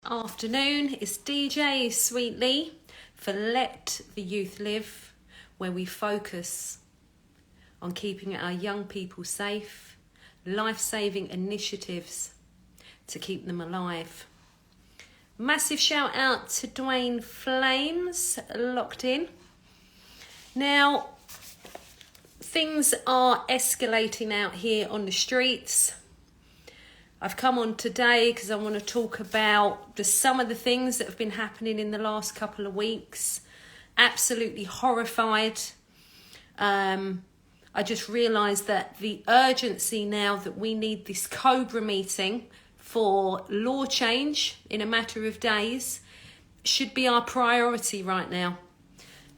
Afternoon, it's DJ Sweetly for Let the Youth Live, where we focus on keeping our young people safe, life-saving initiatives to keep them alive. Massive shout out to Dwayne Flames, locked in. Now, things are escalating out here on the streets. I've come on today because I want to talk about some of the things that have been happening in the last couple of weeks. Absolutely horrified. I just realised that the urgency now that we need this COBRA meeting for law change in a matter of days should be our priority right now.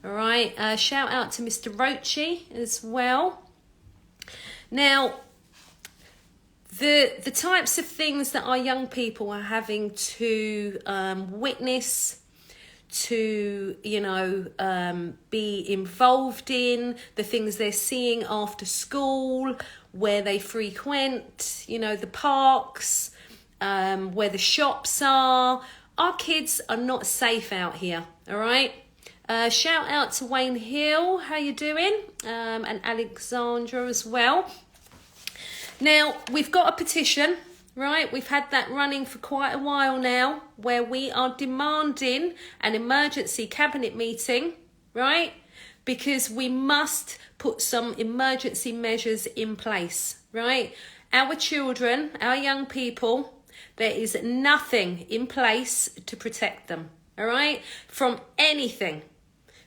All right. Shout out to Mr. Roche as well. Now, the types of things that our young people are having to witness, to, be involved in, the things they're seeing after school, where they frequent, the parks, where the shops are. Our kids are not safe out here, all right? Shout out to Wayne Hill, how you doing? And Alexandra as well. Now, we've got a petition, right? We've had that running for quite a while now, where we are demanding an emergency cabinet meeting, right? Because we must put some emergency measures in place, right? Our children, our young people, there is nothing in place to protect them, all right? From anything,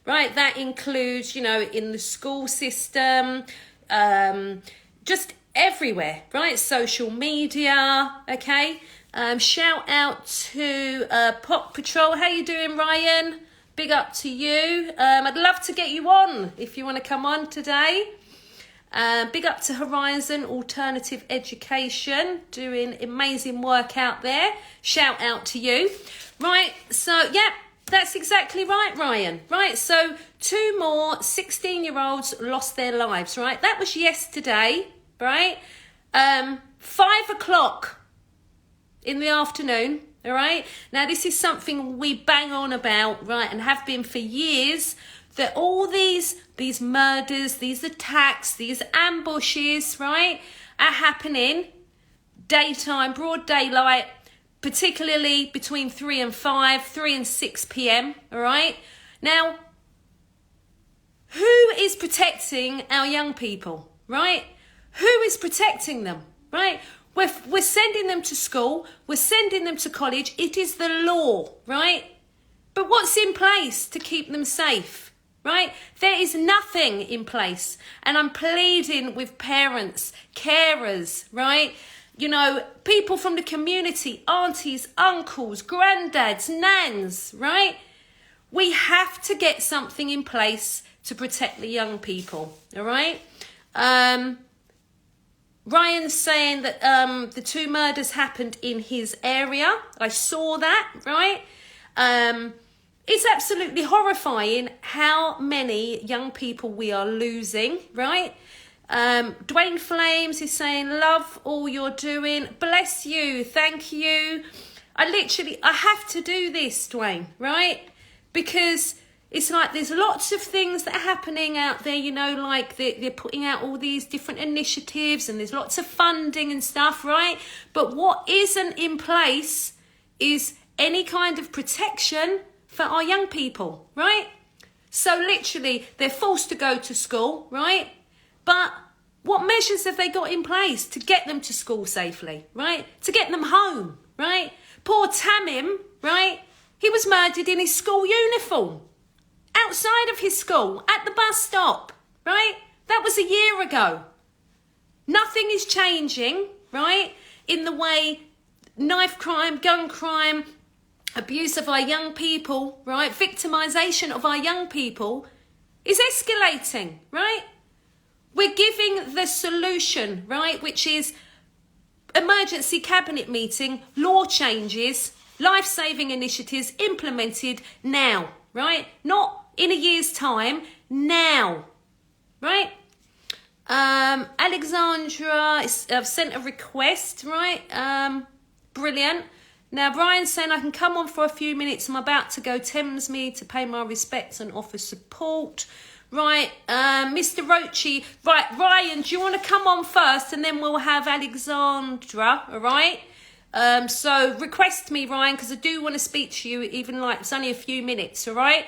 right? That includes, in the school system, just everywhere, right? Social media, okay? Shout out to Pop Patrol. How you doing, Ryan? Big up to you. I'd love to get you on if you want to come on today. Big up to Horizon Alternative Education, doing amazing work out there. Shout out to you. Right, so, yeah, that's exactly right, Ryan. Right, so 2 more 16-year-olds lost their lives, right? That was yesterday. Right? 5 o'clock in the afternoon, all right? Now, this is something we bang on about, right, and have been for years, that all these murders, these attacks, these ambushes, right, are happening daytime, broad daylight, particularly between 3 and 6 p.m., all right? Now, who is protecting our young people, right? Who is protecting them, right? We're sending them to school. We're sending them to college. It is the law, right? But what's in place to keep them safe, right? There is nothing in place. And I'm pleading with parents, carers, right? People from the community, aunties, uncles, granddads, nans, right? We have to get something in place to protect the young people, all right? Ryan's saying that the 2 murders happened in his area. I saw that, right? It's absolutely horrifying how many young people we are losing, right? Dwayne Flames is saying, love all you're doing. Bless you. Thank you. I have to do this, Dwayne, right? Because it's like there's lots of things that are happening out there, like they're putting out all these different initiatives and there's lots of funding and stuff, right? But what isn't in place is any kind of protection for our young people, right? So literally, they're forced to go to school, right? But what measures have they got in place to get them to school safely, right? To get them home, right? Poor Tamim, right? He was murdered in his school uniform. Outside of his school, at the bus stop, right? That was a year ago. Nothing is changing, right? In the way knife crime, gun crime, abuse of our young people, right? Victimisation of our young people is escalating, right? We're giving the solution, right? Which is emergency cabinet meeting, law changes, life-saving initiatives implemented now, right? Not in a year's time, now, right? Alexandra, I've sent a request, right? Brilliant. Now, Ryan's saying I can come on for a few minutes. I'm about to go Thamesmead to pay my respects and offer support. Right, Mr. Roche. Right, Ryan, do you want to come on first and then we'll have Alexandra, all right? So request me, Ryan, because I do want to speak to you, even like it's only a few minutes, all right?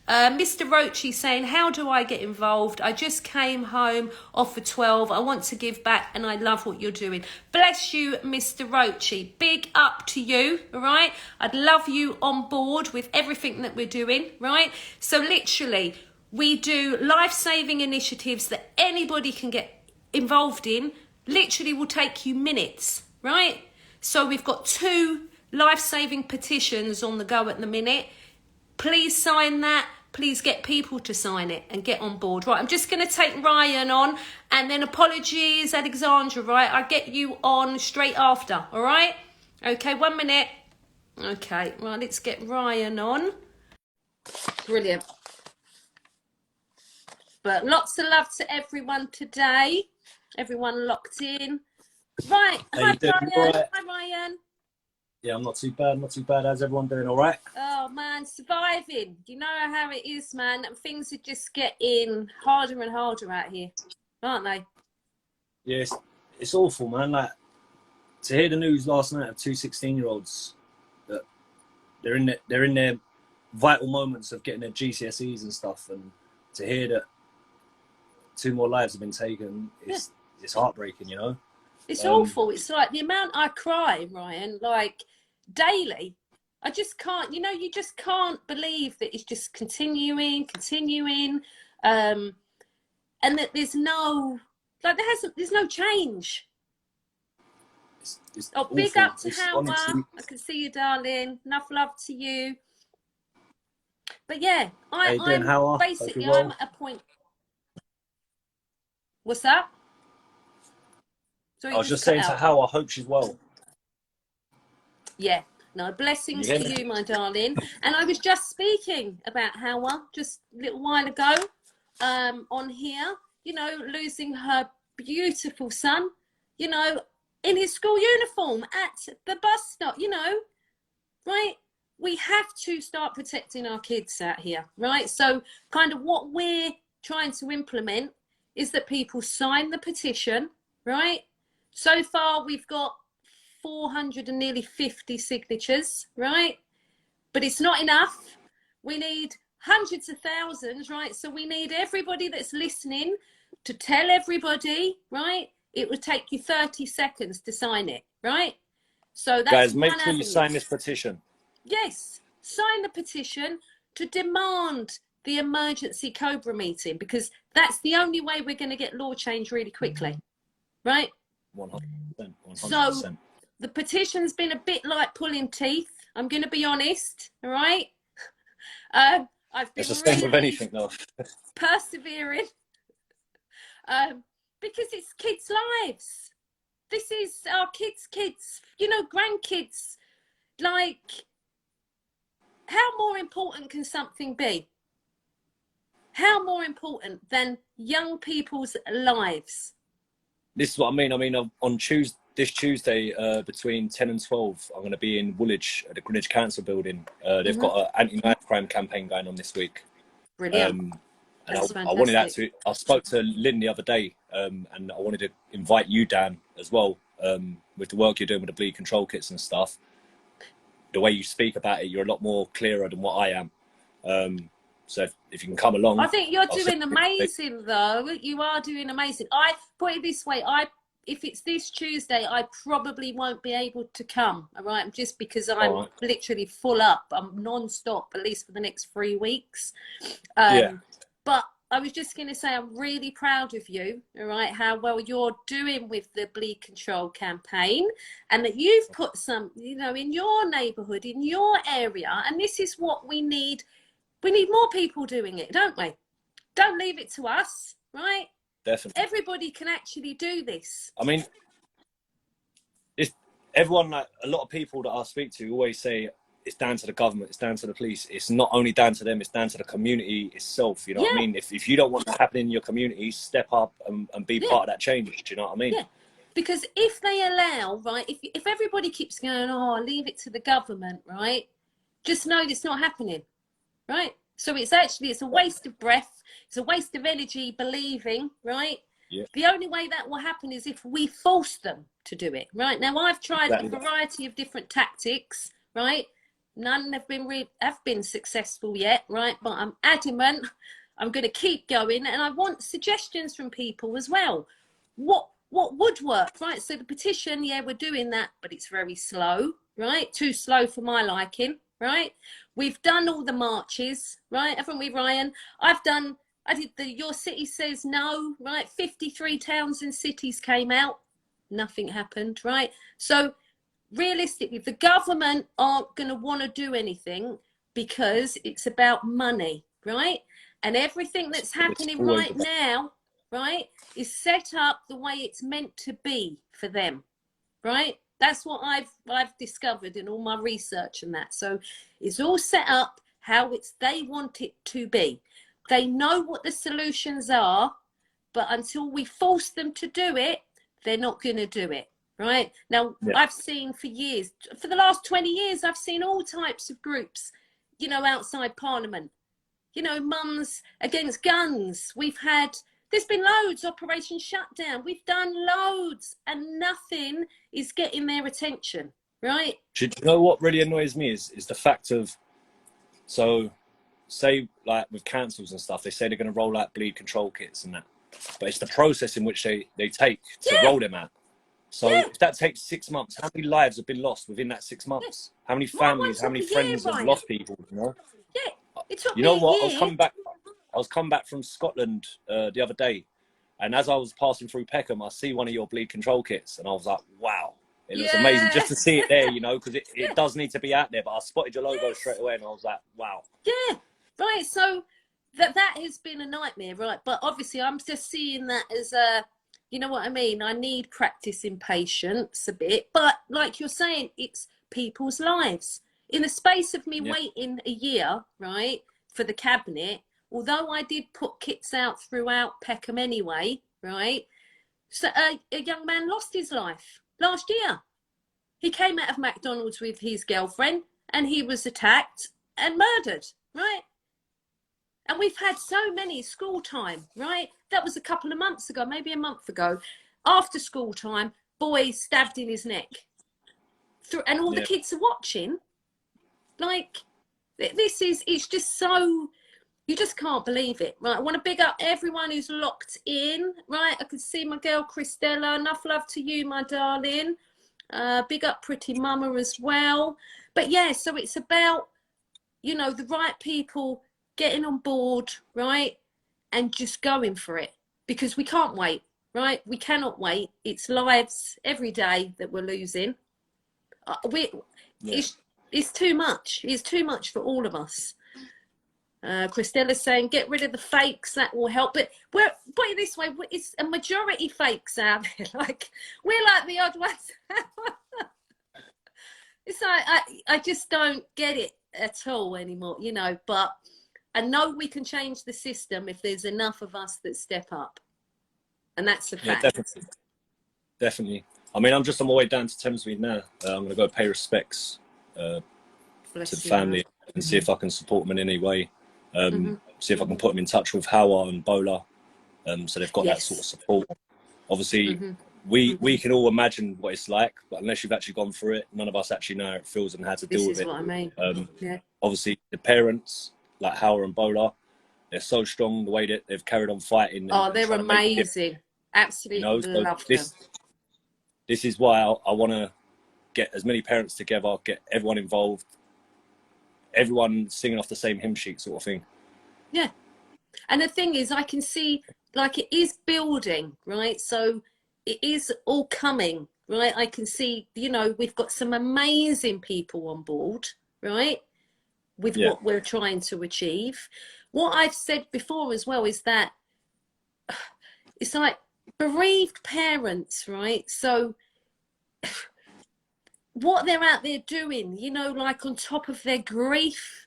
Mr. Roche saying, how do I get involved? I just came home off for 12. I want to give back and I love what you're doing. Bless you, Mr. Roche. Big up to you, all right? I'd love you on board with everything that we're doing, right? So literally, we do life-saving initiatives that anybody can get involved in. Literally will take you minutes, right? So we've got 2 life-saving petitions on the go at the minute. Please sign that. Please get people to sign it and get on board. Right, I'm just going to take Ryan on and then apologies, Alexandra, right? I'll get you on straight after, all right? Okay, 1 minute. Okay, right, let's get Ryan on. Brilliant. But lots of love to everyone today. Everyone locked in. Right, hi Ryan. Right? Hi Ryan. Yeah, I'm not too bad, not too bad. How's everyone doing? All right? Oh, man, surviving. You know how it is, man. Things are just getting harder and harder out here, aren't they? Yeah, it's awful, man. Like, to hear the news last night of 2 16-year-olds that they're in their vital moments of getting their GCSEs and stuff, and to hear that 2 more lives have been taken, it's heartbreaking, you know? It's awful. It's like the amount I cry, Ryan, like daily. I just can't, you know, you just can't believe that it's just continuing, and that there's no, like there's no change. It's big awful. up to Howard. I can see you, darling. Enough love to you. But yeah, I'm basically, I'm at a point. What's that? Sorry, I was just saying to How, I hope she's well. Yeah, no, blessings to you, my darling. And I was just speaking about Hawa just a little while ago on here, you know, losing her beautiful son, you know, in his school uniform at the bus stop, you know, right? We have to start protecting our kids out here, right? So kind of what we're trying to implement is that people sign the petition, right? So far, we've got 400 and nearly 50 signatures, right? But it's not enough. We need hundreds of thousands, right? So we need everybody that's listening to tell everybody, right? It would take you 30 seconds to sign it, right? So that's guys, make sure you sign this petition. Yes, sign the petition to demand the emergency Cobra meeting, because that's the only way we're going to get law change really quickly, right? 100%. So the petition's been a bit like pulling teeth. I'm going to be honest, all right? I've been it's the same with anything, though. persevering because it's kids' lives. This is our kids, you know, grandkids. Like, how more important can something be? How more important than young people's lives? This is what I mean. I mean, on this Tuesday, between 10 and 12, I'm going to be in Woolwich at the Greenwich Council building. They've got an anti-knife crime campaign going on this week. Brilliant. And I wanted that to. I spoke to Lynn the other day, and I wanted to invite you, Dan, as well, with the work you're doing with the bleed control kits and stuff. The way you speak about it, you're a lot more clearer than what I am. So if you can come along. I think you're doing amazing, though. You are doing amazing. I put it this way. If it's this Tuesday, I probably won't be able to come, all right? Just because I'm literally full up. I'm non-stop, at least for the next 3 weeks. But I was just going to say, I'm really proud of you, all right, how well you're doing with the bleed control campaign, and that you've put some, you know, in your neighbourhood, in your area. And this is what we need. We need more people doing it, don't we? Don't leave it to us, right? Definitely. Everybody can actually do this. I mean, it's everyone, like a lot of people that I speak to always say it's down to the government, it's down to the police. It's not only down to them, it's down to the community itself. You know what I mean? If you don't want that happening in your community, step up and be part of that change. Do you know what I mean? Yeah. Because if they allow, right, if everybody keeps going, oh, leave it to the government, right, just know it's not happening, right? So it's a waste of breath. It's a waste of energy believing, right? Yeah. The only way that will happen is if we force them to do it, right? Now, I've tried a variety of different tactics, right? None have been successful yet, right? But I'm adamant. I'm going to keep going, and I want suggestions from people as well. What would work, right? So the petition, yeah, we're doing that, but it's very slow, right? Too slow for my liking, right? We've done all the marches, right? Haven't we, Ryan? I did the Your City Says No, right? 53 towns and cities came out. Nothing happened, right? So realistically, the government aren't going to want to do anything because it's about money, right? And everything that's happening right now, right, is set up the way it's meant to be for them, right? That's what I've discovered in all my research and that. So it's all set up how they want it to be. They know what the solutions are, but until we force them to do it, they're not going to do it, right? Now, I've seen for the last 20 years, I've seen all types of groups, you know, outside Parliament. You know, Mums Against Guns. There's been loads, Operation Shutdown. We've done loads and nothing is getting their attention, right? Do you know what really annoys me is the fact of, so say like with councils and stuff, they say they're going to roll out bleed control kits and that, but it's the process in which they take to roll them out. So if that takes 6 months, how many lives have been lost within that 6 months? How many families, how many friends have lost people, you know? Yeah, it took you know me what? a year. I was coming back from Scotland the other day, and as I was passing through Peckham, I see one of your bleed control kits, and I was like, wow. It looks amazing just to see it there, you know, because it does need to be out there. But I spotted your logo straight away, and I was like, wow. Yeah, right. So that has been a nightmare, right? But obviously, I'm just seeing that as you know what I mean? I need practice in patience a bit. But like you're saying, it's people's lives. In the space of me waiting a year, right, for the cabinet, although I did put kits out throughout Peckham anyway, right, so a young man lost his life last year. He came out of McDonald's with his girlfriend and he was attacked and murdered, right? And we've had so many school time, right? That was a couple of months ago, maybe a month ago. After school time, boy stabbed in his neck. And all the kids are watching. Like, it's just so, you just can't believe it, right? I want to big up everyone who's locked in, right? I can see my girl Christella. Enough love to you, my darling. Big up Pretty Mama as well. But yeah, so it's about, you know, the right people getting on board, right? And just going for it, because we can't wait, right? We cannot wait. It's lives every day that we're losing. It's too much. It's too much for all of us. Christella's saying, get rid of the fakes, that will help. But put it this way, it's a majority fakes out there. Like, we're like the odd ones. It's like, I just don't get it at all anymore, you know. But I know we can change the system if there's enough of us that step up. And that's the fact. Yeah, definitely. I mean, I'm on my way down to Thamesmead now. I'm going to go pay respects to the family and see if I can support them in any way. See if I can put them in touch with Hawa and Bola, so they've got that sort of support. Obviously, we can all imagine what it's like, but unless you've actually gone through it, none of us actually know how it feels and how to deal with it. This is what I mean. Obviously, the parents, like Hawa and Bola, they're so strong, the way that they've carried on fighting. Oh, they're amazing. Absolutely love them. This is why I want to get as many parents together, get everyone involved, everyone singing off the same hymn sheet sort of thing. Yeah. And the thing is, I can see, like, it is building, right? So it is all coming, right? I can see, you know, we've got some amazing people on board, right? With what we're trying to achieve. What I've said before as well is that it's like bereaved parents, right? So what they're out there doing, you know, like on top of their grief,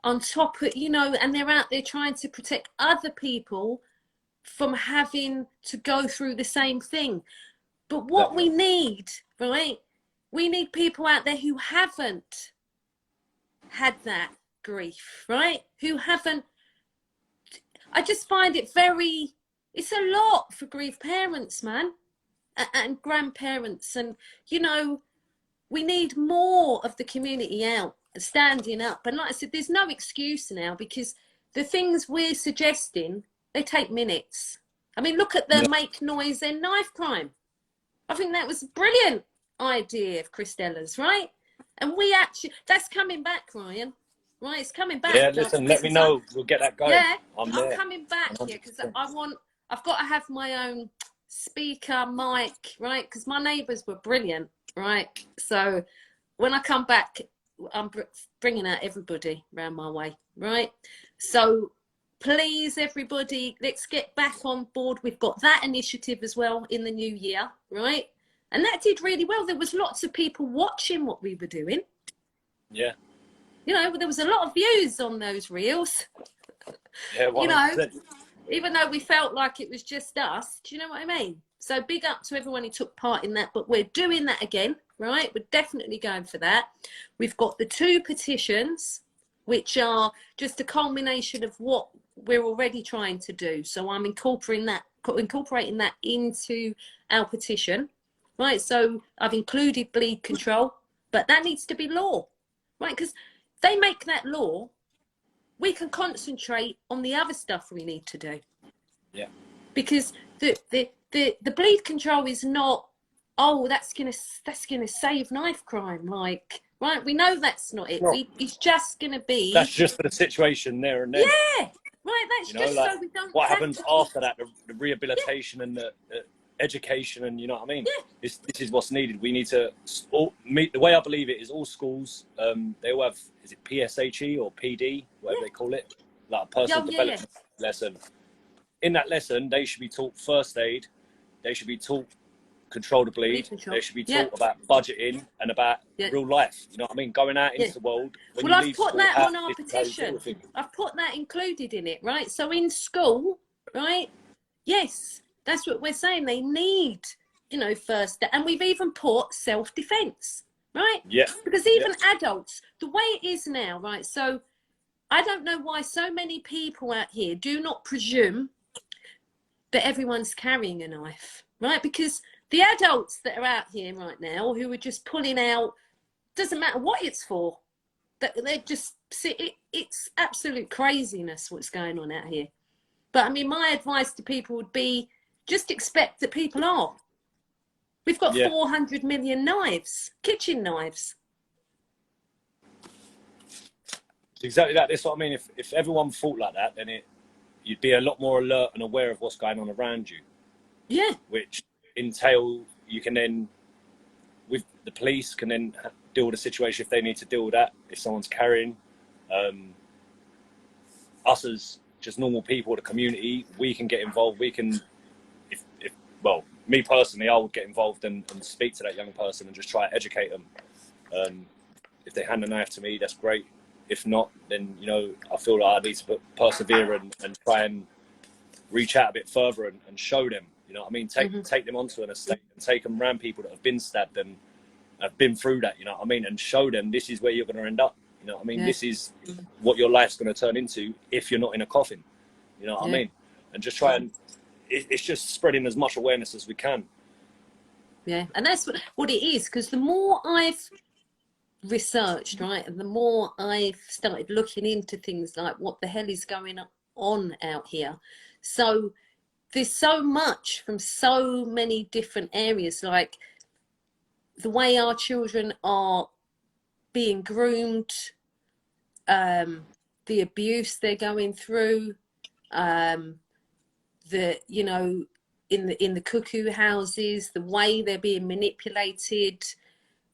on top of, you know, and they're out there trying to protect other people from having to go through the same thing. But what we need, right? We need people out there who haven't had that grief, right? Who haven't. I just find it very. It's a lot for grief parents, man, and grandparents, and you know, we need more of the community out standing up. And like I said, there's no excuse now, because the things we're suggesting, they take minutes. I mean, look at the Make Noise End Knife Crime. I think that was a brilliant idea of Christella's, right? And we actually, that's coming back, Ryan. Right, it's coming back. Yeah, listen, let me know. We'll get that going. Yeah, I'm coming back here because I've got to have my own speaker, mic, right? Because my neighbours were brilliant, right? So when I come back, I'm bringing out everybody around my way, right? So please, everybody, let's get back on board. We've got that initiative as well in the new year, right? And that did really well. There was lots of people watching what we were doing. Yeah. You know, there was a lot of views on those reels. Yeah, 100%. You know, even though we felt like it was just us. Do you know what I mean? So big up to everyone who took part in that. But we're doing that again, right? We're definitely going for that. We've got the 2 petitions, which are just a culmination of what we're already trying to do. So I'm incorporating that into our petition, right? So I've included bleed control, but that needs to be law, right? Because they make that law, we can concentrate on the other stuff we need to do. Yeah. Because the bleed control is not, oh, that's gonna save knife crime, like, right? We know that's not it. No. It's just gonna be. That's just for the situation there and then. Yeah. Right. That's you know, just like, so we don't. What happens after that? The rehabilitation and the education, and you know what I mean. Yeah. This is what's needed. We need to meet. The way I believe it is, all schools they all have, is it PSHE or PD, whatever they call it, like a personal development lesson. In that lesson, they should be taught first aid. They should be taught control the bleed. They should be taught about budgeting and about real life. You know what I mean? Going out into the world. Well, I've put that on our petition. I've put that included in it, right? So in school, right? Yes. That's what we're saying. They need, you know, first, and we've even put self-defense, right? Yeah. Because even adults, the way it is now, right? So I don't know why so many people out here do not presume that everyone's carrying a knife, right? Because the adults that are out here right now, who are just pulling out, doesn't matter what it's for, that they're just, it's absolute craziness what's going on out here. But I mean, my advice to people would be, just expect that people are. We've got 400 million knives, kitchen knives. Exactly that. That's what I mean. If everyone thought like that, then you'd be a lot more alert and aware of what's going on around you. Yeah. Which entail you can then, with the police, can then deal with the situation if they need to deal with that. If someone's carrying, us as just normal people, the community, we can get involved. We can, well, me personally, I would get involved and speak to that young person and just try to educate them. If they hand a knife to me, that's great. If not, then, you know, I feel like I need to persevere and try and reach out a bit further and show them, you know what I mean? Take them onto an estate and take them around people that have been stabbed and have been through that, you know what I mean? And show them this is where you're going to end up, you know what I mean? This is what your life's going to turn into if you're not in a coffin, you know what I mean? And just try and, it's just spreading as much awareness as we can. Yeah, and that's what it is, because the more I've researched, right, and the more I've started looking into things like what the hell is going on out here. So there's so much from so many different areas, like the way our children are being groomed, the abuse they're going through, the, you know, in the cuckoo houses, the way they're being manipulated.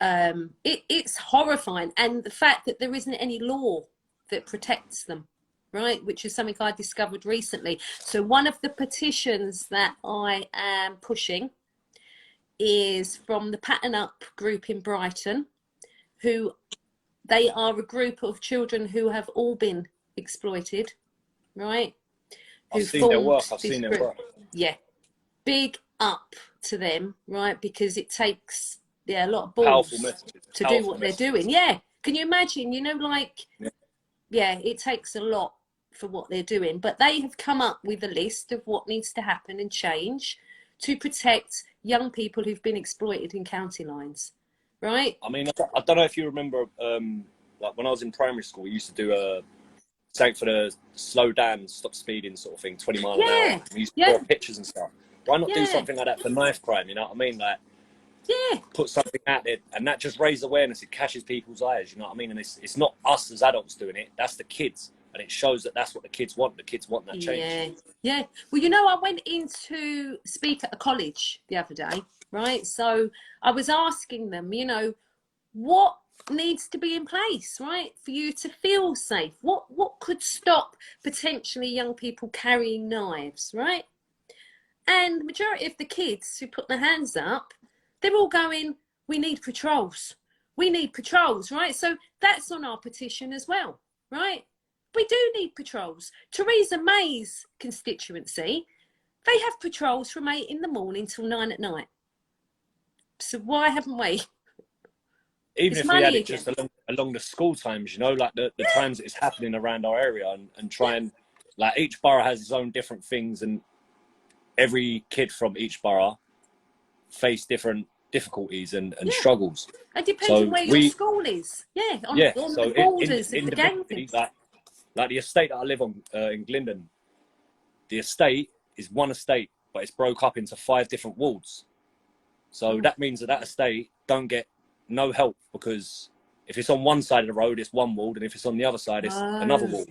It's horrifying. And the fact that there isn't any law that protects them, right? Which is something I discovered recently. So one of the petitions that I am pushing is from the Pattern Up group in Brighton, who they are a group of children who have all been exploited, right? I've seen their work. Yeah. Big up to them, right? Because it takes, a lot of Powerful balls message. to do what they're doing. Yeah. Can you imagine, like, it takes a lot for what they're doing. But they have come up with a list of what needs to happen and change to protect young people who've been exploited in county lines, right? I mean, I don't know if you remember, like when I was in primary school, we used to do a something for the slow down, stop speeding sort of thing, 20 mile an hour. We used to draw pictures and stuff. Why not do something like that for knife crime? You know what I mean? Like, put something out there, and that just raises awareness. It catches people's eyes. You know what I mean? And it's not us as adults doing it. That's the kids, and it shows that that's what the kids want. The kids want that change. Yeah. Well, I went in to speak at a college the other day, right? So I was asking them, what needs to be in place, right, for you to feel safe? What could stop potentially young people carrying knives, right? And the majority of the kids who put their hands up, they're all going, we need patrols. We need patrols, right? So that's on our petition as well, right? We do need patrols. Theresa May's constituency, they have patrols from 8 in the morning till 9 at night. So why haven't we? Even if we had it just along the school times, like the times that it's happening around our area, and try and, like, each borough has its own different things, and every kid from each borough face different difficulties and struggles. It depends on where your school is. On the borders of the gang things. Like the estate that I live on in Glendon, the estate is one estate, but it's broke up into 5 different wards. So that means that estate don't get no help, because if it's on one side of the road, it's one ward, and if it's on the other side, it's another ward.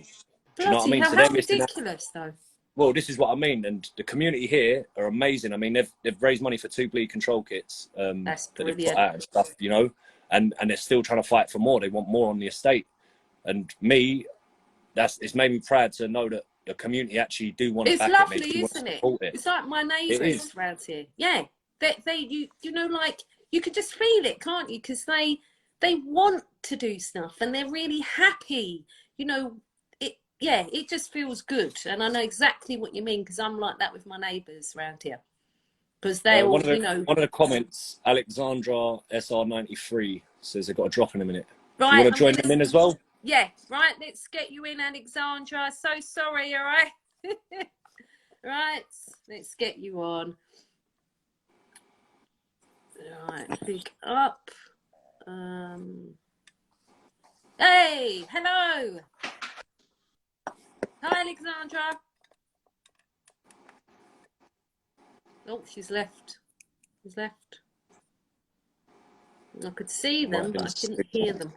Do you know what I mean? So they're ridiculous, though. Well, this is what I mean, and the community here are amazing. I mean, they've raised money for 2 bleed control kits That's that they've brilliant. put out and stuff, and they're still trying to fight for more. They want more on the estate, and it's made me proud to know that the community actually do want to back it. It's lovely, isn't it? It's like my neighbours around here. Yeah, they like, you could just feel it, can't you? Because they want to do stuff, and they're really happy. It just feels good, and I know exactly what you mean, because I'm like that with my neighbours around here. Because they're all, one of the comments, Alexandra SR93 says they've got a drop in a minute. Right, you want to join them in as well? Yeah, right. Let's get you in, Alexandra. So sorry, all right. Right, let's get you on. Right, big up. Hey, hello. Hi, Alexandra. Oh, she's left. She's left. I could see them, but I couldn't hear them.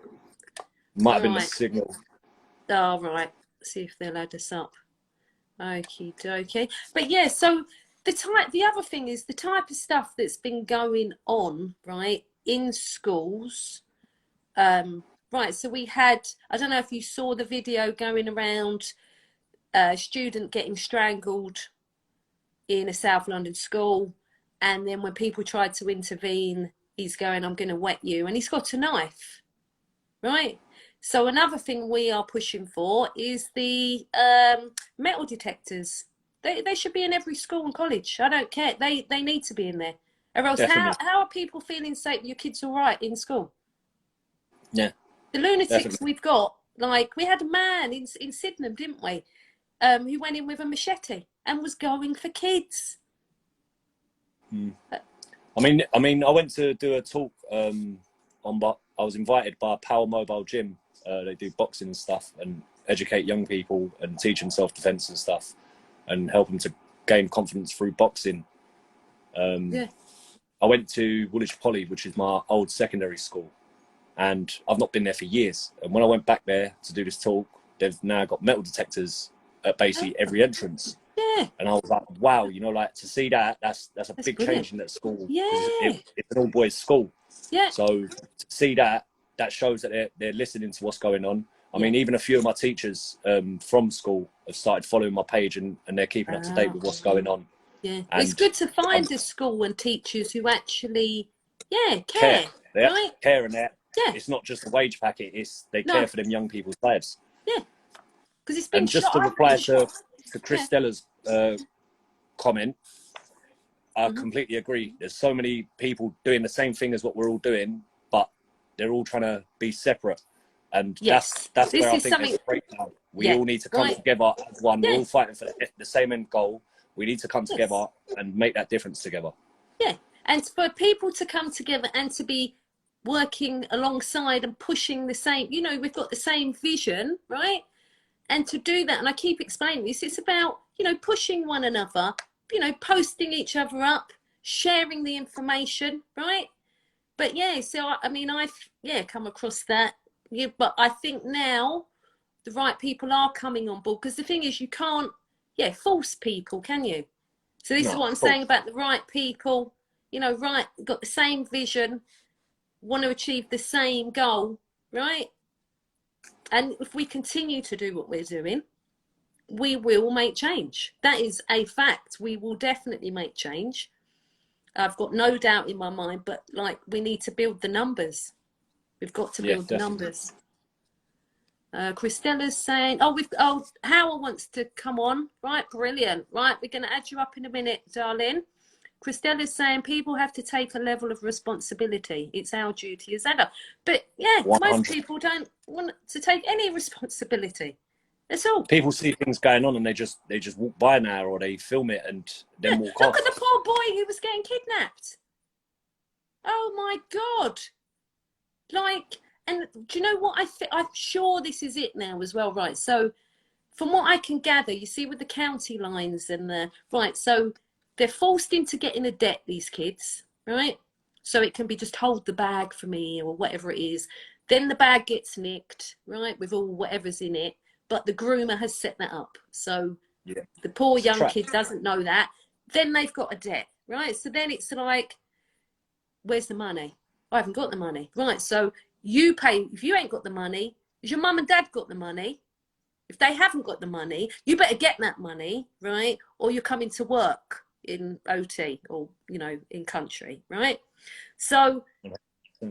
Might have been the signal. Oh, right. See if they'll add us up. Okie dokie. But yeah, so the other thing is the type of stuff that's been going on, right, in schools. Right, so we had, I don't know if you saw the video going around, a student getting strangled in a South London school, and then when people tried to intervene, he's going, I'm going to wet you, and he's got a knife, right? So another thing we are pushing for is the metal detectors. They should be in every school and college. I don't care. They need to be in there. Or else, how are people feeling safe? Your kids all right in school? Yeah. The lunatics we've got, like, we had a man in Sydenham, didn't we? Who went in with a machete and was going for kids. I mean, I went to do a talk I was invited by Power Mobile Gym. They do boxing and stuff, and educate young people and teach them self-defense and stuff, and help them to gain confidence through boxing. I went to Woolwich Poly, which is my old secondary school, and I've not been there for years. And when I went back there to do this talk, they've now got metal detectors at basically every entrance. Yeah. And I was like, wow, like, to see that's a big change in that school. Yeah. It's an all boys school. Yeah. So to see that shows that they're listening to what's going on. I mean, even a few of my teachers from school have started following my page, and they're keeping up to date with what's going on. Yeah. And it's good to find a school and teachers who actually care. They right? care, and it's not just a wage packet, they care for them young people's lives. Yeah. Because it's been and just to reply to Chris Stella's comment, I completely agree. There's so many people doing the same thing as what we're all doing, but they're all trying to be separate. And Yes, that's this where I is think something. there's a breakdown. We Yeah, all need to come right. together as one. Yeah. We're all fighting for the same end goal. We need to come Yes. together and make that difference together. Yeah, and for people to come together and to be working alongside and pushing the same, you know, we've got the same vision, right? And to do that, and I keep explaining this, it's about, you know, pushing one another, you know, posting each other up, sharing the information, right? But yeah, so I mean, I've come across that. Yeah, but I think now the right people are coming on board, because the thing is, you can't, force people, can you? So this is what I'm saying about the right people, you know, right, got the same vision, want to achieve the same goal, right? And if we continue to do what we're doing, we will make change. That is a fact. We will definitely make change. I've got no doubt in my mind, but like, we need to build the numbers. We've got to build the numbers. Christella's saying, Howard wants to come on. Right, brilliant. Right, we're going to add you up in a minute, darling. Christella's saying people have to take a level of responsibility. It's our duty as adults. But yeah, 100. most people don't want to take any responsibility. That's all. People see things going on and they just walk by now, or they film it and then walk off. Look at the poor boy who was getting kidnapped. Oh my God. Like, and do you know what I'm sure this is it now as well, right? So from what I can gather, you see with the county lines and right, so they're forced into getting a debt, these kids, right? So it can be just hold the bag for me or whatever it is. Then the bag gets nicked, right, with all whatever's in it. But the groomer has set that up. So the poor young kid doesn't know that. Then they've got a debt, right? So then it's like, where's the money? I haven't got the money. Right, so you pay. If you ain't got the money, has your mum and dad got the money? If they haven't got the money, you better get that money, right? Or you're coming to work in OT or, you know, in country, right? So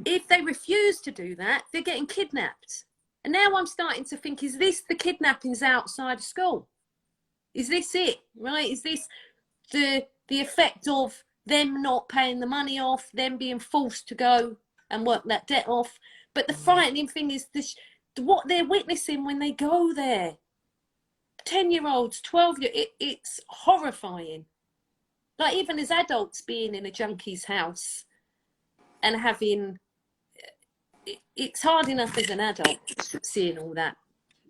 if they refuse to do that, they're getting kidnapped. And now I'm starting to think, is this the kidnappings outside of school? Is this it, right? Is this the effect of them not paying the money off, them being forced to go and work that debt off? But the frightening thing is this, what they're witnessing when they go there. 10-year-olds, 12-year-olds, it's horrifying. Like, even as adults being in a junkie's house and having, it's hard enough as an adult seeing all that.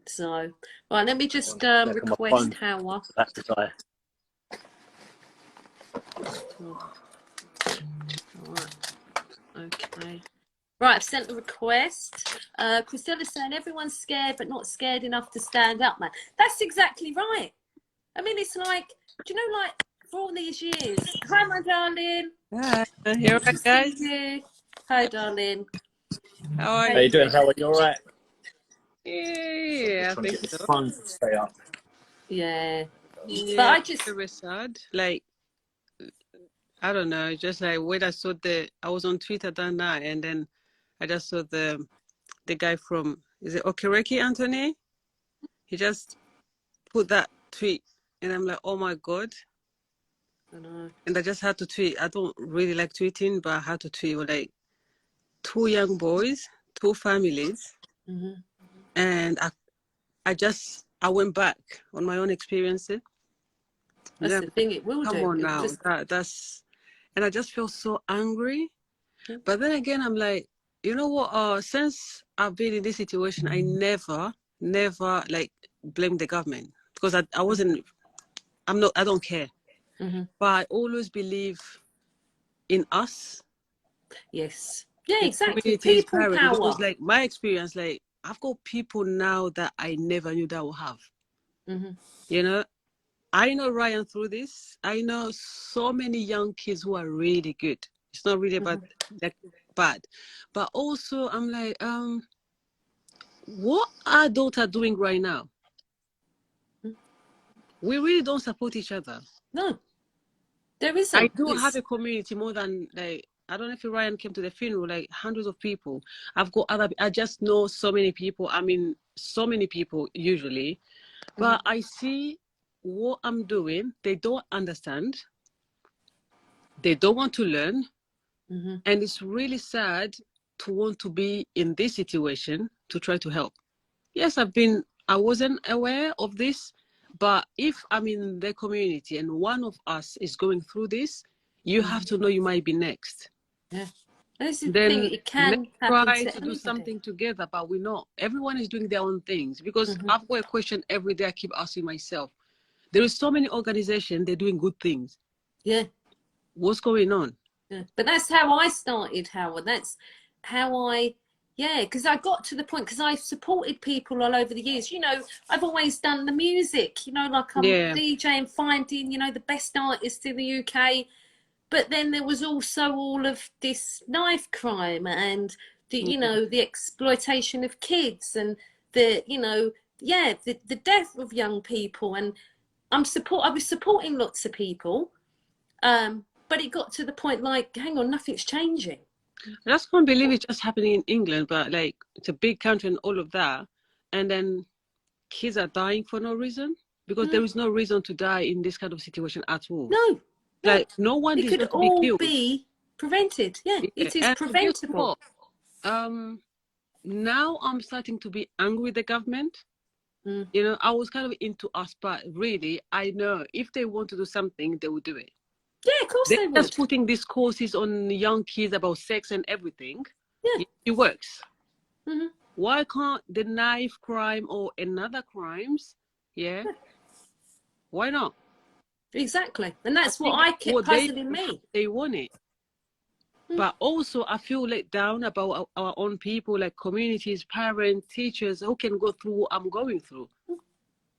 So, right, let me just request Howard. That's the guy. Right. Okay. Right, I've sent the request. Christella's saying everyone's scared, but not scared enough to stand up, man. That's exactly right. I mean, it's like, do you know, like, for all these years. Hi, my darling. Hi, you alright, guys? Hi, darling. How you doing, Howard? You all right? Yeah, I think so. Fun to stay up. Yeah. Yeah, But I just... very sad. Like, I don't know, just like when I saw I was on Twitter that night, and then I just saw the guy from, is it Okereke, Anthony? He just put that tweet, and I'm like, oh my God. I know. And I just had to tweet. I don't really like tweeting, but I had to tweet, like, 2 young boys, 2 families. Mm-hmm. And I went back on my own experiences. That's the thing, it will Come do. on now, that's, and I just feel so angry. Yeah. But then again, I'm like, you know what? Since I've been in this situation, I never like blame the government, because I don't care. Mm-hmm. But I always believe in us. Yes. Yeah, exactly. People power. Because like my experience, like I've got people now that I never knew that I would have. Mm-hmm. You know, I know Ryan through this. I know so many young kids who are really good. It's not really about like bad. But also I'm like, what are adults doing right now? We really don't support each other. No. There isn't. I do have a community more than, like, I don't know if Ryan came to the funeral, like hundreds of people. I've got I just know so many people. I mean, so many people usually. But I see what I'm doing. They don't understand. They don't want to learn. Mm-hmm. And it's really sad to want to be in this situation to try to help. Yes, I wasn't aware of this, but if I'm in the community and one of us is going through this, you have to know you might be next. Yeah. This is the Then thing, it can let's happen try to to do anybody. something together, but we're not. Everyone is doing their own things, because Mhm. I've got a question every day I keep asking myself. There is so many organizations, they're doing good things. Yeah. What's going on? Yeah. But that's how I started, Howard. That's how because I got to the point, because I've supported people all over the years. You know, I've always done the music, you know, like I'm Yeah. DJing, finding, you know, the best artists in the UK. But then there was also all of this knife crime and the, you know, the exploitation of kids and the, you know, the death of young people. And I was supporting lots of people. But it got to the point like, hang on, nothing's changing. I just can't believe it's just happening in England, but like it's a big country and all of that. And then kids are dying for no reason, because there is no reason to die in this kind of situation at all. No. Like no one It could deserves to be all killed. be prevented. Yeah, it is And preventable. guess what? Now I'm starting to be angry with the government. Mm. You know, I was kind of into us, but really, I know if they want to do something, they will do it. Yeah, of course they They're would. just putting these courses on young kids about sex and everything. Yeah. It works. Mhm. Why can't the knife crime or another crimes? Yeah. Why not? Exactly. And that's what think I kept what puzzling me. they want it. But also, I feel let down about our own people, like communities, parents, teachers, who can go through what I'm going through,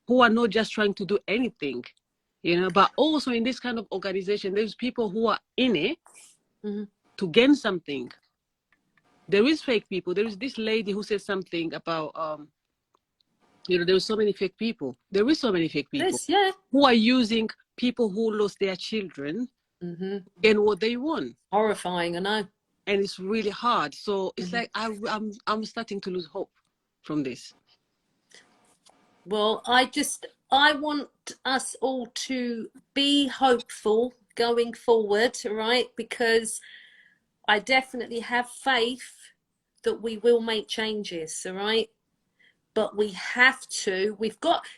who are not just trying to do anything, you know. But also in this kind of organization, there's people who are in it to gain something. There is fake people. There is this lady who said something about, you know, there are so many fake people. There is so many fake people who are using people who lost their children and what they want. Horrifying, I know. And it's really hard. So it's like I'm starting to lose hope from this. Well, I want us all to be hopeful going forward, right? Because I definitely have faith that we will make changes, all right? But we have to,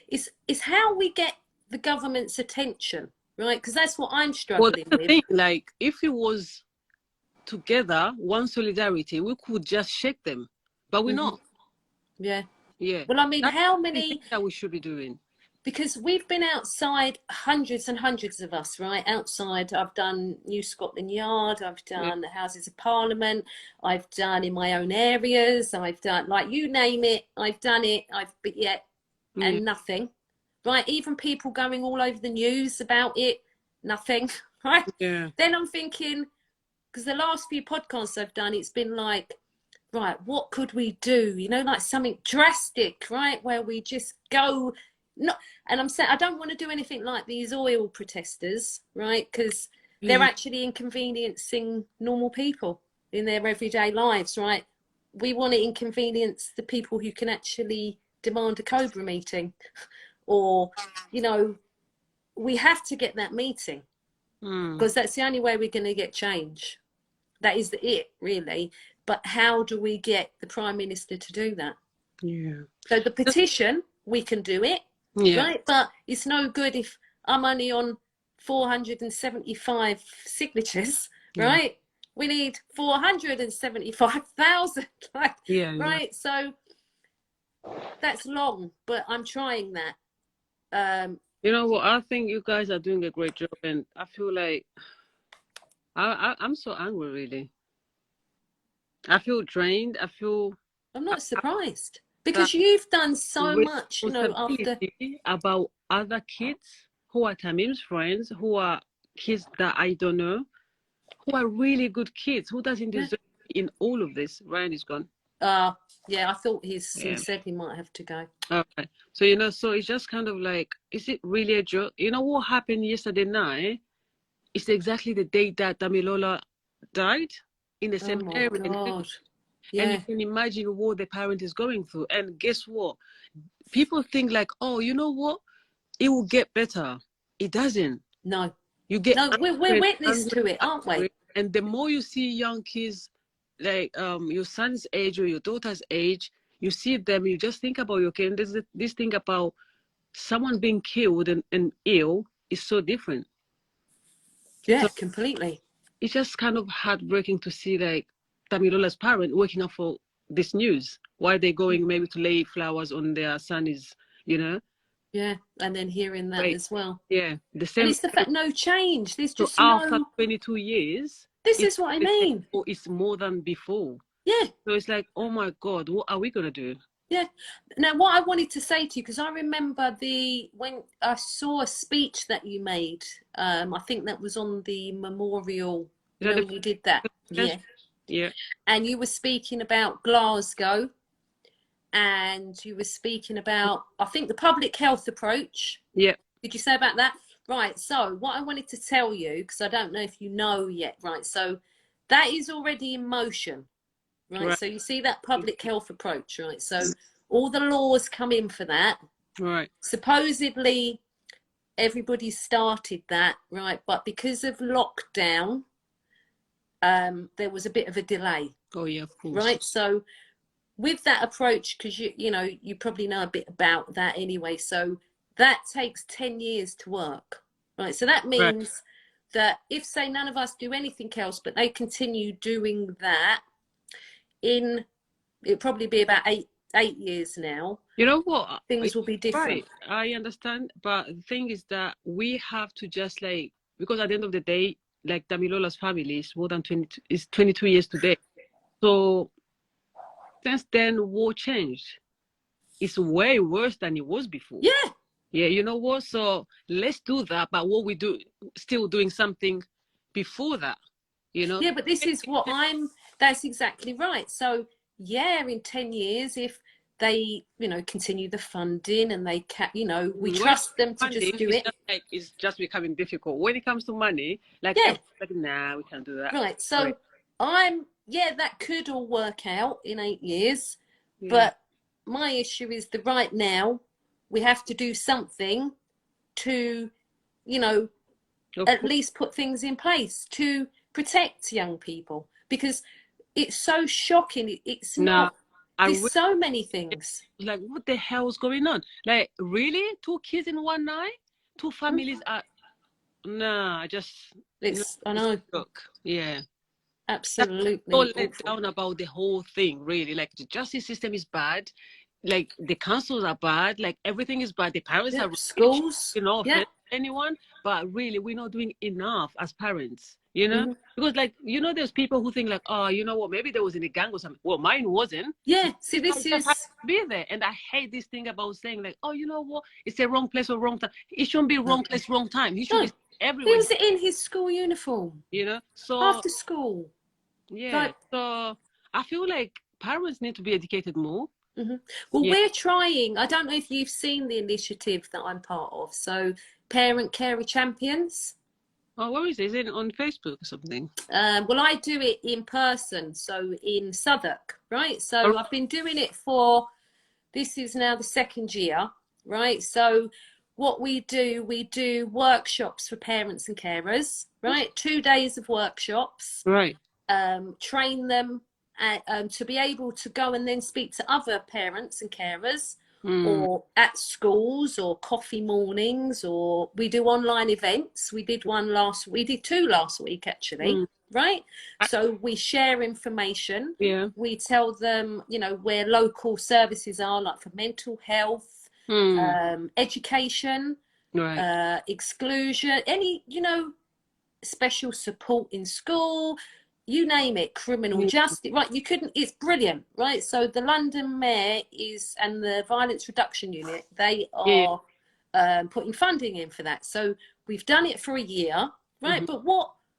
it's how we get the government's attention, right? Because that's what I'm struggling Well, that's the with. thing, like if it was together, one solidarity, we could just shake them, but we're not. Yeah. Yeah. Well, I mean, that's how the many thing that we should be doing? Because we've been outside, hundreds and hundreds of us, right? Outside, I've done New Scotland Yard, I've done the Houses of Parliament, I've done in my own areas, I've done, like, you name it, I've done it, and nothing, right? Even people going all over the news about it, nothing, right? Yeah. Then I'm thinking, because the last few podcasts I've done, it's been like, right, what could we do? You know, like something drastic, right? Where we just go... and I'm saying I don't want to do anything like these oil protesters, right? Because they're actually inconveniencing normal people in their everyday lives, right? We want to inconvenience the people who can actually demand a Cobra meeting, or, you know, we have to get that meeting because that's the only way we're going to get change. That is it, really. But how do we get the Prime Minister to do that? Yeah. So the petition, we can do it. Yeah. Right, but it's no good if I'm only on 475 signatures, right? We need 475,000, right? Right, so that's long, but I'm trying that. You know what? I think you guys are doing a great job, and I feel like I'm so angry, really. I feel drained. I'm not surprised. Because you've done so much, you know, after... about other kids who are Tamim's friends, who are kids that I don't know, who are really good kids, who doesn't deserve in all of this. Ryan is gone. Yeah, I thought he said he might have to go. Okay. So, you know, so it's just kind of like, is it really a joke? You know what happened yesterday night? It's exactly the day that Damilola died in the same area. God. Yeah. And you can imagine what the parent is going through. And guess what? People think like, oh, you know what? It will get better. It doesn't. No. You get No, we're angry, witness angry, to it, aren't we? angry. And the more you see young kids, like your son's age or your daughter's age, you see them, you just think about your kid. And this thing about someone being killed and ill is so different. Yeah, So completely. it's just kind of heartbreaking to see like Tamilola's parent waking up for this news. Why they going maybe to lay flowers on their son is, you know, Yeah, and then hearing that right. as well. Yeah, the And same. it's the fact, no change. There's So just after no, 22 years, this it's is what I the same mean. or it's more than before. Yeah, So it's like, oh my God, what are we gonna do? yeah. Now, what I wanted to say to you, because I remember when I saw a speech that you made, I think that was on the memorial Is that when we did that. Yes. Yeah. Yeah. And you were speaking about Glasgow, and you were speaking about, I think, the public health approach. Yeah. Did you say about that? Right. So what I wanted to tell you, because I don't know if you know yet, right? So that is already in motion, right? Right. So you see that public health approach, right? So all the laws come in for that. Right. Supposedly everybody started that, right? But because of lockdown, there was a bit of a delay. Oh yeah, of course. Right. So with that approach, because you probably know a bit about that anyway. So that takes 10 years to work, right? So that means that if, say, none of us do anything else, but they continue doing that, it'll probably be about eight years now. You know what? Things will be different. Right. I understand, but the thing is that we have to just like, because at the end of the day, like Damilola's family is more than 22 years today. So since then, war changed. It's way worse than it was before. Yeah. Yeah, you know what? So let's do that. But what we do, still doing something before that, you know? Yeah, but this is what that's exactly right. So yeah, in 10 years, if they, continue the funding and they we trust them to just do it. It's just becoming difficult. When it comes to money, like, yeah. Like, nah, we can't do that. Right. So right. That could all work out in 8 years. Yeah. But my issue is that right now we have to do something to, at least put things in place to protect young people, because it's so shocking. It's not. There's so many things. Like, what the hell is going on? Like, really? 2 kids in one night? 2 families are. Nah, I know. Look, yeah. Absolutely. So let down about the whole thing, really. Like, the justice system is bad. Like, the councils are bad. Like, everything is bad. The parents are schools. Anyone, but really, we're not doing enough as parents. Because like, there's people who think like, oh, you know what, maybe there was in a gang or something. Well, mine wasn't. Yeah, see, this is be there. And I hate this thing about saying like, oh, you know what, it's a wrong place or wrong time. It shouldn't be wrong place, wrong time. He should be everywhere. He was in his school uniform. So after school. Yeah. So I feel like parents need to be educated more. Well, we're trying. I don't know if you've seen the initiative that I'm part of. So Parent Carer Champions. Oh, where is it? Is it on Facebook or something? Well, I do it in person, so in Southwark, right? So I've been doing it this is now the 2nd year, right? So what we do workshops for parents and carers, right? 2 days of workshops. Right. Train them to be able to go and then speak to other parents and carers, or at schools, or coffee mornings, or we do online events. We did 2 last week actually, right? So we share information. Yeah. We tell them, where local services are, like for mental health, education, right. Exclusion, any, special support in school, you name it, criminal justice, right? It's brilliant, right? So the London Mayor and the Violence Reduction Unit, they are putting funding in for that. So we've done it for a year, right? But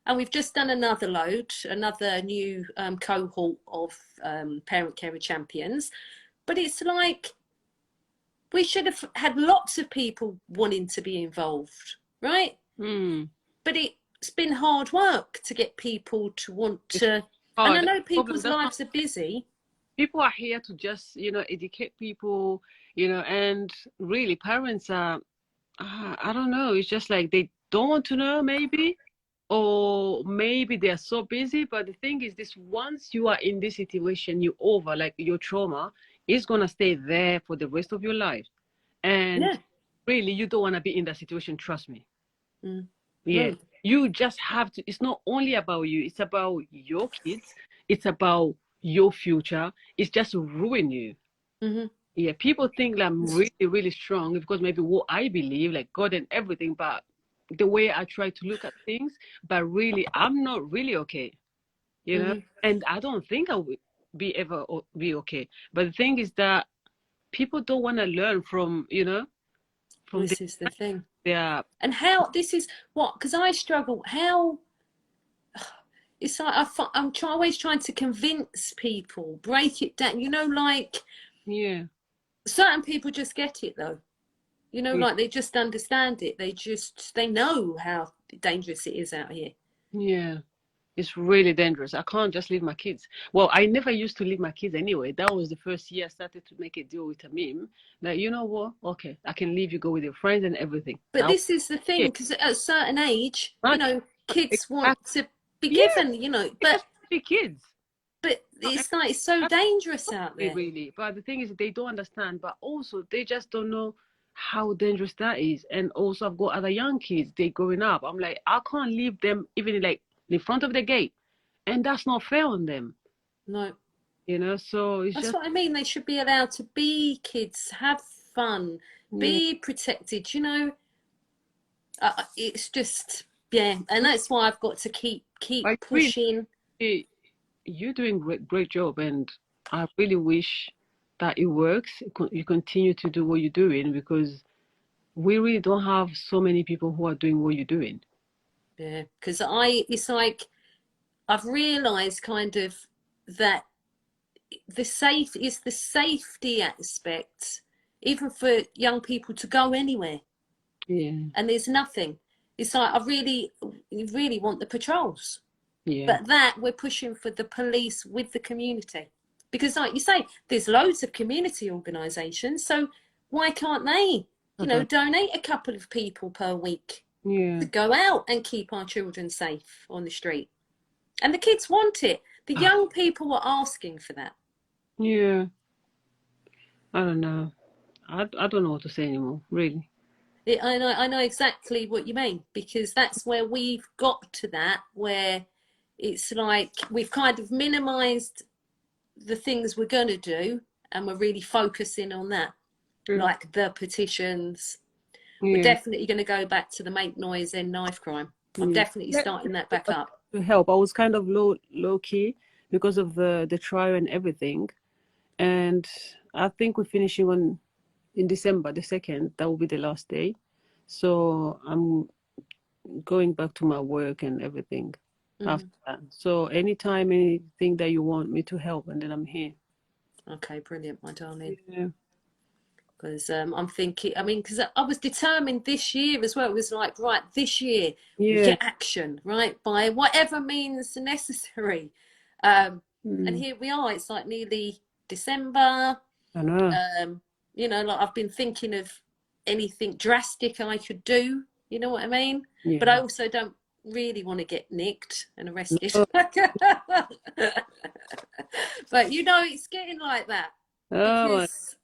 and we've just done another new cohort of Parent Carer Champions. But it's like, we should have had lots of people wanting to be involved, right? But it's been hard work to get people to want to. And I know people's lives are busy. People are here to just, educate people, and really parents are, I don't know. It's just like don't want to know, maybe, or maybe they are so busy. But the thing is, this once you are in this situation, you over, like your trauma is gonna stay there for the rest of your life. And Yeah. really, you don't want to be in that situation. Trust me. Mm. Yeah. No. You just have to. It's not only about you. It's about your kids. It's about your future. It's just ruin you. Hmm. Yeah, people think that I'm really, really strong because maybe what I believe, like God and everything, but the way I try to look at things, but really, I'm not really okay, you know? Hmm. And I don't think I will be ever be okay. But the thing is that people don't want to learn from, from This is the thing. their, And how this is what, because I struggle, how it's like always trying to convince people, break it down, like yeah, certain people just get it though. yeah, Like they just understand it. They know how dangerous it is out here. yeah. It's really dangerous. I can't just leave my kids. Well, I never used to leave my kids anyway. That was the first year I started to make a deal with Tamim. That, you know what? Okay, I can leave you, go with your friends and everything. But this is the thing, Yeah, because at a certain age, not kids want exactly. to be Yeah, given, they just be kids. it's like it's so dangerous out there. Really. But the thing is, they don't understand. But also, they just don't know how dangerous that is. And also, I've got other young kids. They growing up. I'm like, I can't leave them even like in front of the gate, and that's not fair on them. No, So it's that's just what I mean. They should be allowed to be kids, have fun, yeah. be protected. It's just and that's why I've got to keep I really, pushing. you're doing great job, and I really wish that it works. You continue to do what you're doing because we really don't have so many people who are doing what you're doing. Yeah, because it's like I've realised kind of that the safety aspect, even for young people to go anywhere, Yeah, and there's nothing. It's like I really want the patrols, yeah. but that we're pushing for the police with the community, because like you say, there's loads of community organisations, so why can't they, Uh-huh. donate a couple of people per week Yeah. to go out and keep our children safe on the street? And the kids want it. The young people are asking for that. Yeah. I don't know. I don't know what to say anymore, really. I know exactly what you mean, because that's where we've got to that, where it's like we've kind of minimized the things we're going to do, and we're really focusing on that, Yeah. like the petitions. We're Yeah. definitely going to go back to the make noise and knife crime. I'm Yeah. definitely starting that back up. To help. I was kind of low key because of the trial and everything. And I think we're finishing on in December, the 2nd. That will be the last day. So I'm going back to my work and everything after that. So anytime, anything that you want me to help, and then I'm here. Okay, brilliant, my darling. Yeah. Because I'm thinking, because I was determined this year as well. It was like, right, this year we Yeah. get action, right, by whatever means necessary. And here we are. It's like nearly December. I know. Like I've been thinking of anything drastic I could do. You know what I mean? Yeah. But I also don't really want to get nicked and arrested. No. But it's getting like that, Oh, because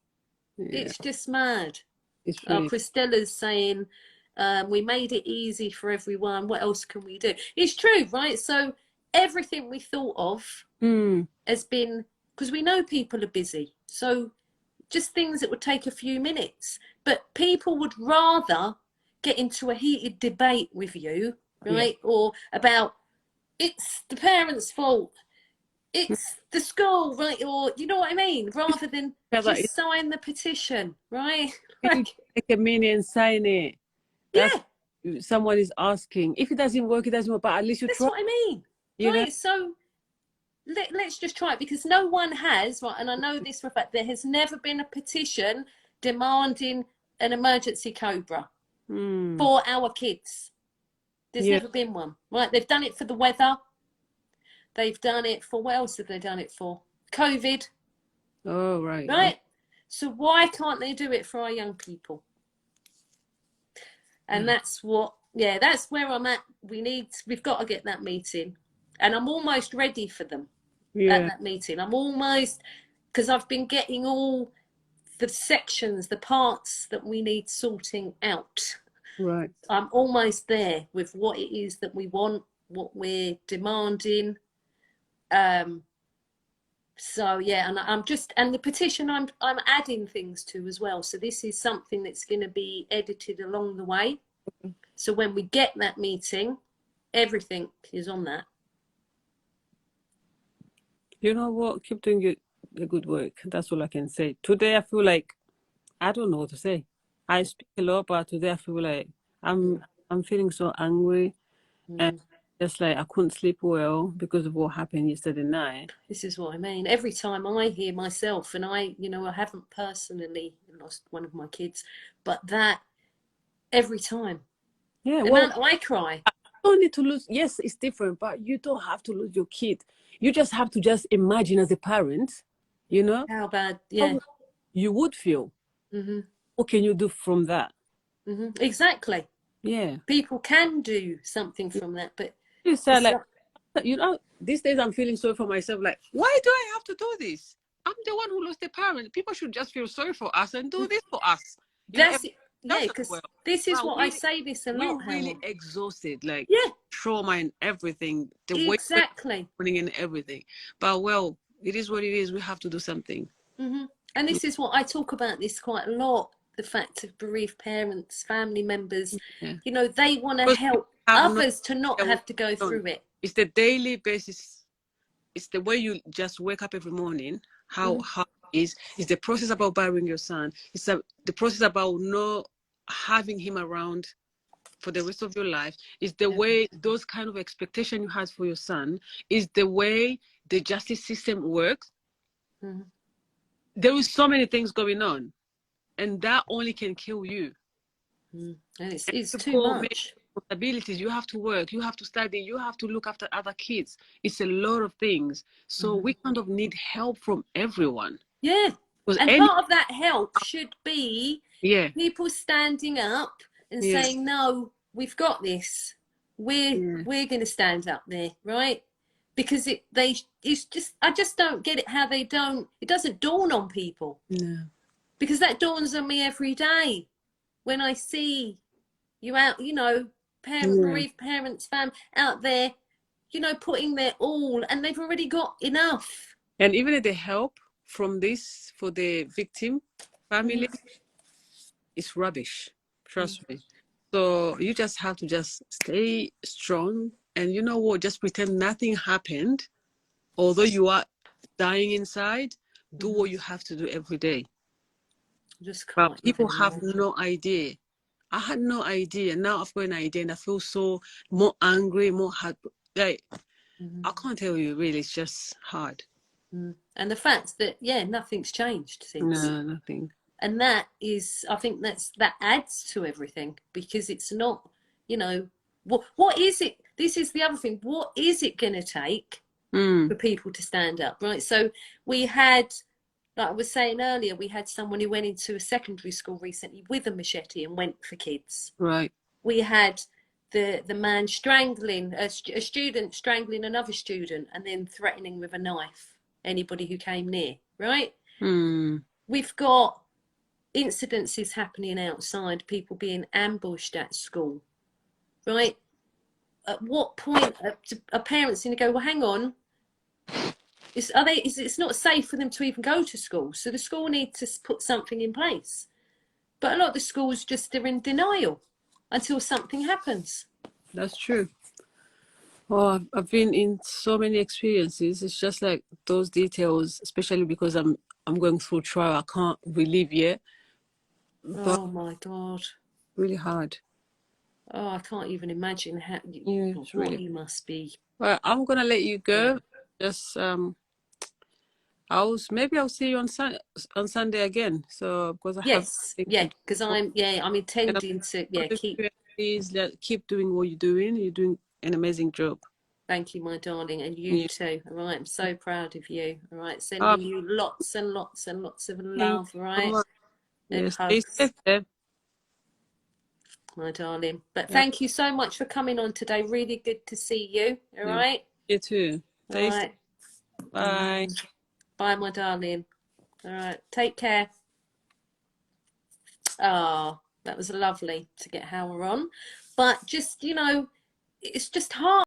yeah. it's just mad. It's really Christella's saying, we made it easy for everyone. What else can we do? It's true, right? So everything we thought of has been, because we know people are busy. So just things that would take a few minutes. But people would rather get into a heated debate with you, right? Yeah. Or about it's the parents' fault. It's the school, right? Or you know what I mean? Rather than just sign the petition, right? Take a minute and sign it. That's someone is asking. If it doesn't work, it doesn't work. But at least you That's try. what I mean, right? So let's just try it, because no one has, right? And I know this for a fact. There has never been a petition demanding an emergency Cobra for our kids. There's never been one, right? They've done it for the weather. They've done it for, what else have they done it for? COVID. Oh, right. Right? So why can't they do it for our young people? And that's what yeah, that's where I'm at. We've got to get that meeting, and I'm almost ready for them at Yeah, that meeting. I'm almost, because I've been getting all the sections, the parts that we need sorting out. right. I'm almost there with what it is that we want, what we're demanding. So yeah, and I'm just, and the petition I'm adding things to as well. So this is something that's going to be edited along the way. So when we get that meeting, everything is on that. You know what? Keep doing the good work. That's all I can say. Today I feel like I don't know what to say. I speak a lot, but today I feel like I'm feeling so angry, and just like I couldn't sleep well because of what happened yesterday night. This is what I mean. Every time I hear myself, and I haven't personally lost one of my kids, but that every time, Yeah, the well, amount I cry. you don't need to lose. Yes, it's different, but you don't have to lose your kid. You just have to just imagine as a parent, you know, How bad? how Yeah. you would feel. What can you do from that? Exactly. Yeah. People can do something from that, but You said it's like, not. you know, these days I'm feeling sorry for myself. Like, why do I have to do this? I'm the one who lost a parent. People should just feel sorry for us and do this for us. You know, That's it. Yeah, doesn't because well. this is But what I say this a we're lot, really Helen. exhausted, like Yeah, trauma and everything. The way we're exactly. putting in everything. But well, it is what it is. We have to do something. And this is what I talk about this quite a lot. The fact of bereaved parents, family members, Yeah. they want to Because we help have no others to not idea have what's to go going on. through it. It's the daily basis. It's the way you just wake up every morning. How hard it is. It's the process about burying your son. It's the process about not having him around for the rest of your life. It's the way those kind of expectation you had for your son. Is the way the justice system works. There is so many things going on, and that only can kill you. And it's To too call me much. responsibilities. You have to work, you have to study, you have to look after other kids. It's a lot of things. So we kind of need help from everyone. Yeah. Because And part of that help should be yeah, people standing up and saying, no, we've got this. We're going to stand up there, right? Because I just don't get it how it doesn't dawn on people. No. Because that dawns on me every day when I see you out, bereaved parents, fam, out there, putting their all, and they've already got enough. And even if the help from this for the victim family, it's rubbish. Trust me. So you just have to just stay strong, and you know what? Just pretend nothing happened. Although you are dying inside, do what you have to do every day. Just can't. But people have no idea. I had no idea. Now I've got an idea, and I feel so more angry, more hard. Like I can't tell you. Really, it's just hard. And the fact that nothing's changed since. No, nothing. And that is, I think that adds to everything, because it's not, what is it? This is the other thing. What is it going to take for people to stand up, right? So we had, like I was saying earlier, we had someone who went into a secondary school recently with a machete and went for kids. Right. We had the man strangling, a student strangling another student and then threatening with a knife anybody who came near, right? We've got incidences happening outside, people being ambushed at school, right? At what point are parents going to go, well, hang on, it's not safe for them to even go to school, so the school needs to put something in place. But a lot of the schools just are in denial until something happens. That's true. Oh, I've been in so many experiences. It's just like those details, especially because I'm going through trial. I can't relive yet. But Oh my God. really hard. Oh, I can't even imagine it's what really. you must be. Well, I'm gonna let you go. Just maybe I'll see you on Sunday again. So because I have because I'm intending to keep. Please keep doing what you're doing. You're doing an amazing job. Thank you, my darling, and you too. All right, I'm so proud of you. All right, sending you lots and lots and lots of love. All right, and yes, stay safe there. my darling. But Yeah. thank you so much for coming on today. Really good to see you. All Yeah. right. You too. All Thanks. right. Bye. Bye, my darling. All right. Take care. Ah, that was lovely to get Howard on. But just, you know, it's just hard.